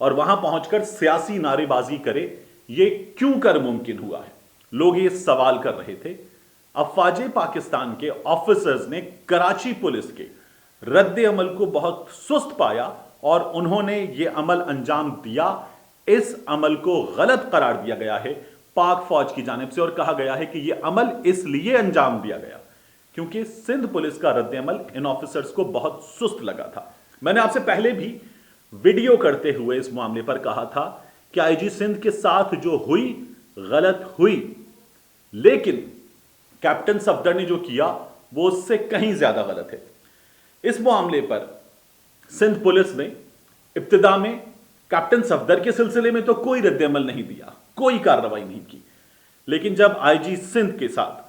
اور وہاں پہنچ کر سیاسی نعرے بازی کرے، یہ کیوں کر ممکن ہوا ہے؟ لوگ یہ سوال کر رہے تھے۔ افواج پاکستان کے آفیسرز نے کراچی پولیس کے رد عمل کو بہت سست پایا اور انہوں نے یہ عمل انجام دیا۔ اس عمل کو غلط قرار دیا گیا ہے پاک فوج کی جانب سے، اور کہا گیا ہے کہ یہ عمل اس لیے انجام دیا گیا کیونکہ سندھ پولیس کا رد عمل ان آفیسرز کو بہت سست لگا تھا۔ میں نے آپ سے پہلے بھی ویڈیو کرتے ہوئے اس معاملے پر کہا تھا کہ آئی جی سندھ کے ساتھ جو ہوئی غلط ہوئی، لیکن کیپٹن صفدر نے جو کیا وہ اس سے کہیں زیادہ غلط ہے۔ اس معاملے پر سندھ پولیس نے ابتدا میں کیپٹن صفدر کے سلسلے میں تو کوئی رد عمل نہیں دیا، کوئی کارروائی نہیں کی، لیکن جب آئی جی سندھ کے ساتھ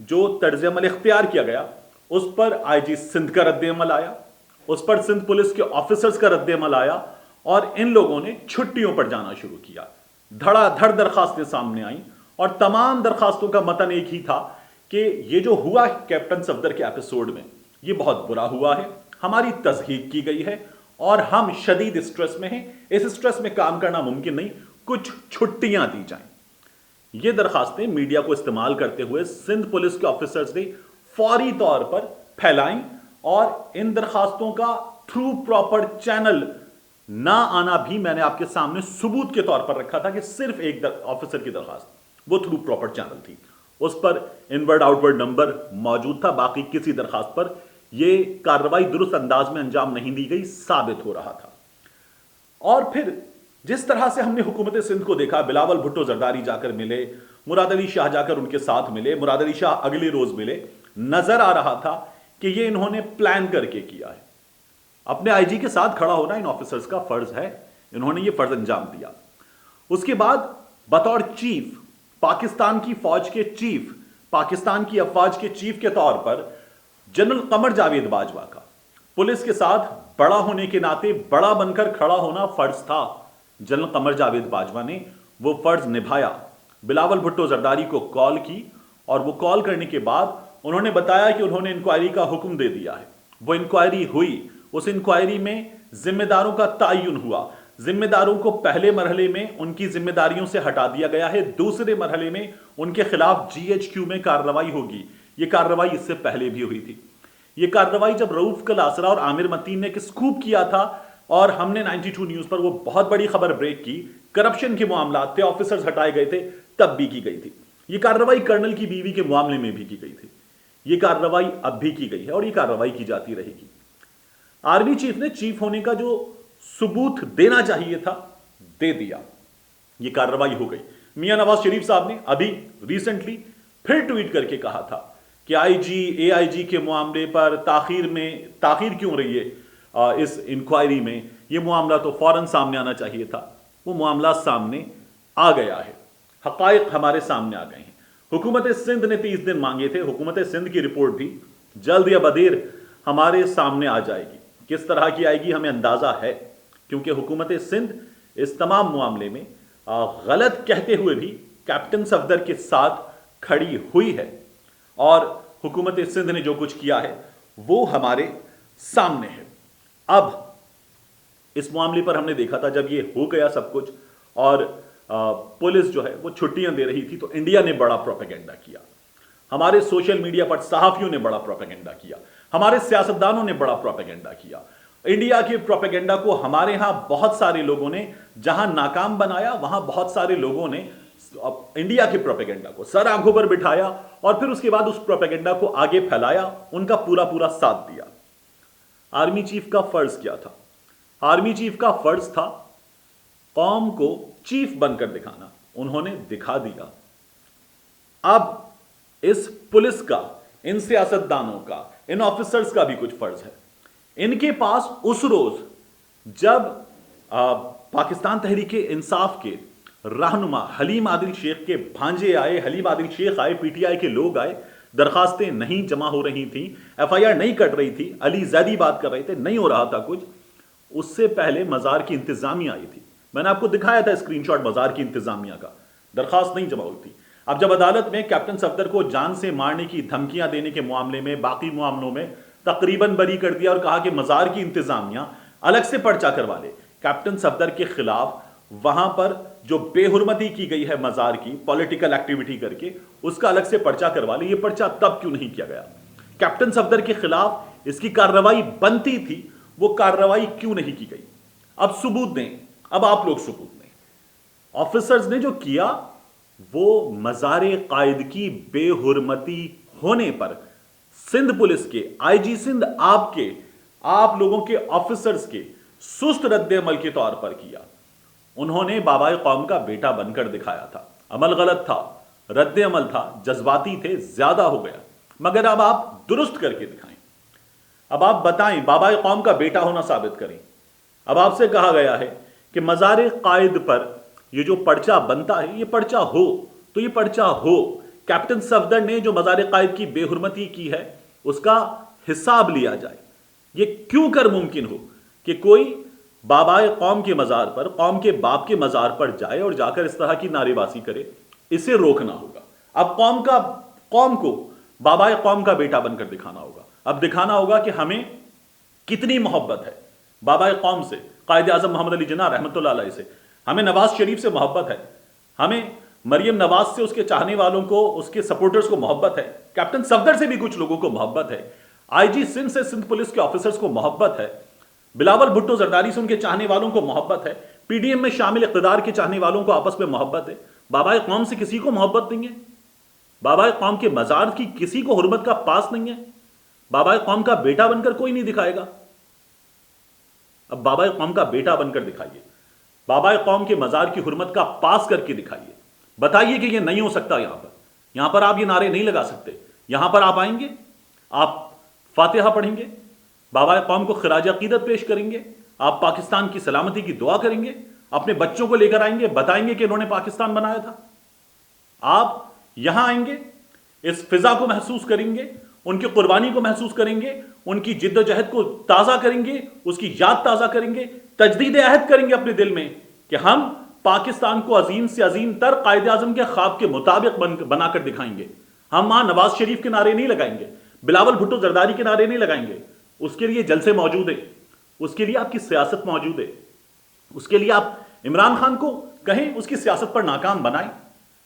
جو طرز عمل اختیار کیا گیا اس پر آئی جی سندھ کا رد عمل آیا، اس پر سندھ پولیس کے آفیسرز کا رد عمل آیا، اور ان لوگوں نے چھٹیوں پر جانا شروع کیا۔ دھڑا دھڑ درخواستیں سامنے آئیں اور تمام درخواستوں کا متن ایک ہی تھا کہ یہ جو ہوا کیپٹن صفدر کے ایپیسوڈ میں یہ بہت برا ہوا ہے، ہماری تصحیح کی گئی ہے اور ہم شدید اسٹریس میں ہیں، اس اسٹریس میں کام کرنا ممکن نہیں، کچھ چھٹیاں دی جائیں۔ یہ درخواستیں میڈیا کو استعمال کرتے ہوئے سندھ پولیس کے آفیسرز نے فوری طور پر پھیلائیں، اور ان درخواستوں کا تھرو پراپر چینل نہ آنا بھی میں نے آپ کے سامنے ثبوت کے طور پر رکھا تھا کہ صرف ایک آفیسر کی درخواست وہ تھرو پراپر چینل تھی، اس پر انورڈ آؤٹ ورڈ نمبر موجود تھا، باقی کسی درخواست پر یہ کارروائی درست انداز میں انجام نہیں دی گئی ثابت ہو رہا تھا۔ اور پھر جس طرح سے ہم نے حکومت سندھ کو دیکھا، بلاول بھٹو زرداری جا کر ملے، مراد علی شاہ جا کر ان کے ساتھ ملے، مراد علی شاہ اگلے روز ملے، نظر آ رہا تھا کہ یہ انہوں نے پلان کر کے کیا ہے۔ اپنے آئی جی کے ساتھ کھڑا ہونا ان آفیسرز کا فرض ہے، انہوں نے یہ فرض انجام دیا۔ اس کے بعد بطور چیف، پاکستان کی فوج کے چیف، پاکستان کی افواج کے چیف کے طور پر جنرل قمر جاوید باجوہ کا پولیس کے ساتھ بڑا ہونے کے ناطے بڑا بن کر کھڑا ہونا فرض تھا۔ جنرل قمر جاوید باجوہ نے وہ فرض نبھایا، بلاول بھٹو زرداری کو کال کی، اور وہ کال کرنے کے بعد انہوں نے بتایا کہ انہوں نے انکوائری کا حکم دے دیا ہے۔ وہ انکوائری ہوئی، اس انکوائری میں ذمہ داروں کا تعین ہوا، ذمہ داروں کو پہلے مرحلے میں ان کی ذمہ داریوں سے ہٹا دیا گیا ہے، دوسرے مرحلے میں ان کے خلاف جی ایچ کیو میں کارروائی ہوگی۔ یہ کارروائی اس سے پہلے بھی ہوئی تھی۔ یہ کارروائی جب رؤوف کلاسرا اور عامر متین نے سکوپ کیا تھا اور ہم نے 92 نیوز پر وہ بہت بڑی خبر بریک کی، کرپشن کے معاملات تھے، آفیسرز ہٹائے گئے تھے، تب بھی کی گئی تھی۔ یہ کارروائی کرنل کی بیوی کے معاملے میں بھی کی گئی تھی، یہ کارروائی اب بھی کی گئی ہے اور یہ کارروائی کی جاتی رہے گی۔ آرمی چیف نے چیف ہونے کا جو ثبوت دینا چاہیے تھا دے دیا، یہ کارروائی ہو گئی۔ میاں نواز شریف صاحب نے ابھی ریسنٹلی پھر ٹویٹ کر کے کہا تھا کہ آئی جی اے آئی جی کے معاملے پر تاخیر کیوں رہی ہے اس انکوائری میں، یہ معاملہ تو فوراً سامنے آنا چاہیے تھا۔ وہ معاملہ سامنے آ گیا ہے، حقائق ہمارے سامنے آ گئے ہیں۔ حکومت سندھ نے 30 دن مانگے تھے، حکومت سندھ کی رپورٹ بھی جلد یا بدیر ہمارے سامنے آ جائے گی۔ کس طرح کی آئے گی ہمیں اندازہ ہے، کیونکہ حکومت سندھ اس تمام معاملے میں غلط کہتے ہوئے بھی کیپٹن صفدر کے ساتھ کھڑی ہوئی ہے، اور حکومت سندھ نے جو کچھ کیا ہے وہ ہمارے سامنے ہے۔ اب اس معاملے پر ہم نے دیکھا تھا جب یہ ہو گیا سب کچھ اور پولیس جو ہے وہ چھٹیاں دے رہی تھی، تو انڈیا نے بڑا پروپیگنڈا کیا، ہمارے سوشل میڈیا پر صحافیوں نے بڑا پروپیگنڈا کیا، ہمارے سیاستدانوں نے بڑا پروپیگنڈا کیا۔ انڈیا کے پروپیگنڈا کو ہمارے ہاں بہت سارے لوگوں نے جہاں ناکام بنایا، وہاں بہت سارے لوگوں نے انڈیا کے پروپیگنڈا کو سر آنکھوں پر بٹھایا اور پھر اس کے بعد اس پروپیگنڈا کو آگے پھیلایا، ان کا پورا ساتھ دیا۔ آرمی چیف کا فرض کیا تھا؟ آرمی چیف کا فرض تھا قوم کو چیف بن کر دکھانا، انہوں نے دکھا دیا۔ اب اس پولیس کا، ان سیاستدانوں کا، ان آفیسرز کا بھی کچھ فرض ہے۔ ان کے پاس اس روز جب پاکستان تحریک انصاف کے رہنما حلیم عادل شیخ کے بھانجے آئے، حلیم عادل شیخ آئے، پی ٹی آئی کے لوگ آئے، درخواستیں نہیں جمع ہو رہی تھیں، ایف آئی آر نہیں کٹ رہی تھی، علی زیدی بات کر رہے تھے، نہیں ہو رہا تھا کچھ، اس سے پہلے مزار کی انتظامیہ آئی تھی۔ میں نے آپ کو دکھایا تھا اسکرین شاٹ مزار کی انتظامیہ کا، درخواست نہیں جمع ہوئی تھی۔ اب جب عدالت میں کیپٹن صفدر کو جان سے مارنے کی دھمکیاں دینے کے معاملے میں، باقی معاملوں میں تقریباً بری کر دیا اور کہا کہ مزار کی انتظامیہ الگ سے پرچہ کروا لے، کیپٹن صفدر کے خلاف وہاں پر جو بے حرمتی کی گئی ہے مزار کی پولیٹیکل ایکٹیویٹی کر کے، اس کا الگ سے پرچہ کروا لیں. یہ پرچہ تب کیوں نہیں کیا گیا؟ کیپٹن صفدر کے خلاف اس کی کارروائی بنتی تھی، وہ کارروائی کیوں نہیں کی گئی؟ اب ثبوت دیں، اب آپ لوگ ثبوت دیں. آفیسرز نے جو کیا وہ مزار قائد کی بے حرمتی ہونے پر سندھ پولیس کے، آئی جی سندھ آپ لوگوں کے آفیسرز کے سست رد عمل کے طور پر کیا. انہوں نے بابائے قوم کا بیٹا بن کر دکھایا تھا. عمل غلط تھا، رد عمل تھا، جذباتی تھے، زیادہ ہو گیا، مگر اب آپ درست کر کے دکھائیں. اب آپ بتائیں، بابائے قوم کا بیٹا ہونا ثابت کریں. اب آپ سے کہا گیا ہے کہ مزار قائد پر یہ جو پرچہ بنتا ہے یہ پرچہ ہو تو یہ پرچہ ہو. کیپٹن صفدر نے جو مزار قائد کی بے حرمتی کی ہے اس کا حساب لیا جائے. یہ کیوں کر ممکن ہو کہ کوئی بابائے قوم کے مزار پر، قوم کے باپ کے مزار پر جائے اور جا کر اس طرح کی نعرے بازی کرے؟ اسے روکنا ہوگا. اب قوم کو بابائے قوم کا بیٹا بن کر دکھانا ہوگا. اب دکھانا ہوگا کہ ہمیں کتنی محبت ہے بابائے قوم سے، قائد اعظم محمد علی جناح رحمۃ اللہ علیہ سے. ہمیں نواز شریف سے محبت ہے، ہمیں مریم نواز سے، اس کے چاہنے والوں کو، اس کے سپورٹرز کو محبت ہے. کیپٹن صفدر سے بھی کچھ لوگوں کو محبت ہے. آئی جی سندھ سے سندھ پولیس کے آفیسرز کو محبت ہے. بلاول بھٹو زرداری سے ان کے چاہنے والوں کو محبت ہے. پی ڈی ایم میں شامل اقتدار کے چاہنے والوں کو آپس میں محبت ہے. بابائے قوم سے کسی کو محبت نہیں ہے. بابائے قوم کے مزار کی کسی کو حرمت کا پاس نہیں ہے. بابائے قوم کا بیٹا بن کر کوئی نہیں دکھائے گا. اب بابائے قوم کا بیٹا بن کر دکھائیے، بابائے قوم کے مزار کی حرمت کا پاس کر کے دکھائیے. بتائیے کہ یہ نہیں ہو سکتا. یہاں پر آپ یہ نعرے نہیں لگا سکتے. یہاں پر آپ آئیں گے، آپ فاتحہ پڑھیں گے، بابائے قوم کو خراج عقیدت پیش کریں گے، آپ پاکستان کی سلامتی کی دعا کریں گے، اپنے بچوں کو لے کر آئیں گے، بتائیں گے کہ انہوں نے پاکستان بنایا تھا. آپ یہاں آئیں گے، اس فضا کو محسوس کریں گے، ان کی قربانی کو محسوس کریں گے، ان کی جد و جہد کو تازہ کریں گے، اس کی یاد تازہ کریں گے، تجدید عہد کریں گے اپنے دل میں کہ ہم پاکستان کو عظیم سے عظیم تر قائد اعظم کے خواب کے مطابق بنا کر دکھائیں گے. ہم وہاں نواز شریف کے نعرے نہیں لگائیں گے، بلاول بھٹو زرداری کے نعرے نہیں لگائیں گے. اس کے لیے جلسے موجود ہیں، اس کے لیے آپ کی سیاست موجود ہے. اس کے لیے آپ عمران خان کو کہیں اس کی سیاست پر ناکام بنائیں.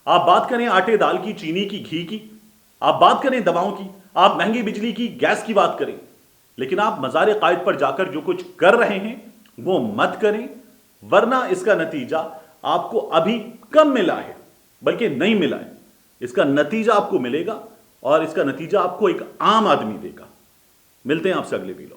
آپ بات کریں آٹے دال کی، چینی کی، گھی کی، آپ بات کریں دواؤں کی، آپ مہنگی بجلی کی، گیس کی بات کریں، لیکن آپ مزار قائد پر جا کر جو کچھ کر رہے ہیں وہ مت کریں، ورنہ اس کا نتیجہ آپ کو ابھی کم ملا ہے بلکہ نہیں ملا ہے. اس کا نتیجہ آپ کو ملے گا اور اس کا نتیجہ آپ کو ایک عام آدمی دے گا. ملتے ہیں آپ سے اگلے ویڈیو.